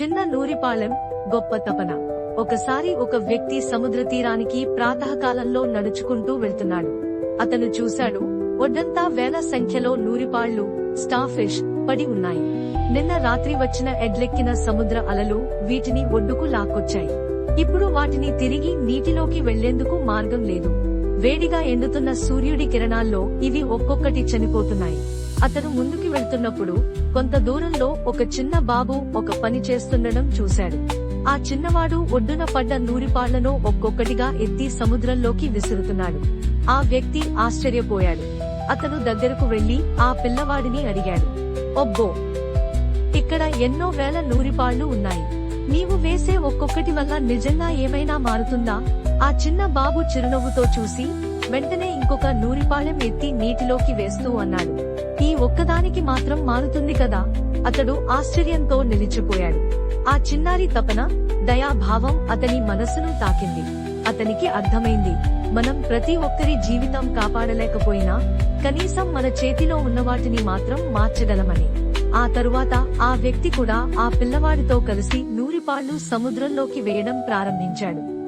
చిన్న నూరిపాళెం, గొప్ప తపన. ఒకసారి ఒక వ్యక్తి సముద్ర తీరానికి ప్రాతకాలంలో నడుచుకుంటూ వెళ్తున్నాడు. అతను చూశాడు, ఒడ్డంతా వేల సంఖ్యలో నూరిపాళ్లు, స్టార్ఫిష్ పడి ఉన్నాయి. నిన్న రాత్రి వచ్చిన ఎడ్లెక్కిన సముద్ర అలలు వీటిని ఒడ్డుకు లాక్కొచ్చాయి. ఇప్పుడు వాటిని తిరిగి నీటిలోకి వెళ్లేందుకు మార్గం లేదు. వేడిగా ఎండుతున్న సూర్యుడి కిరణాల్లో ఇవి ఒక్కొక్కటి చనిపోతున్నాయి. అతను ముందుకు వెళ్తున్నప్పుడు కొంత దూరంలో ఒక చిన్న బాబు ఒక పని చేస్తుండడం చూశాడు. ఆ చిన్నవాడు ఒడ్డున పడ్డ నూరిపాళ్లను ఒక్కొక్కటిగా ఎత్తి సముద్రంలోకి విసురుతున్నాడు. ఆ వ్యక్తి ఆశ్చర్యపోయాడు. అతను దగ్గరకు వెళ్లి ఆ పిల్లవాడిని అడిగాడు, "ఒబ్బో, ఇక్కడ ఎన్నో వేల నూరిపాళ్లు ఉన్నాయి. నీవు వేసే ఒక్కొక్కటి వల్ల నిజంగా ఏమైనా మారుతుందా?" ఆ చిన్న బాబు చిరునవ్వుతో చూసి వెంటనే ఇంకొక నూరిపాళెం ఎత్తి నీటిలోకి వేస్తూ అన్నాడు, "ఈ ఒక్కదానికి మాత్రం మారుతుంది కదా?" అతడు ఆశ్చర్యంతో నిలిచిపోయాడు. ఆ చిన్నారి తపన, దయాభావం అతని మనసును తాకింది. అతనికి అర్థమైంది, మనం ప్రతి ఒక్కరి జీవితం కాపాడలేకపోయినా కనీసం మన చేతిలో ఉన్నవాటిని మాత్రం మార్చగలమని. ఆ తరువాత ఆ వ్యక్తి కూడా ఆ పిల్లవాడితో కలిసి నూరిపాళ్లు సముద్రంలోకి వేయడం ప్రారంభించాడు.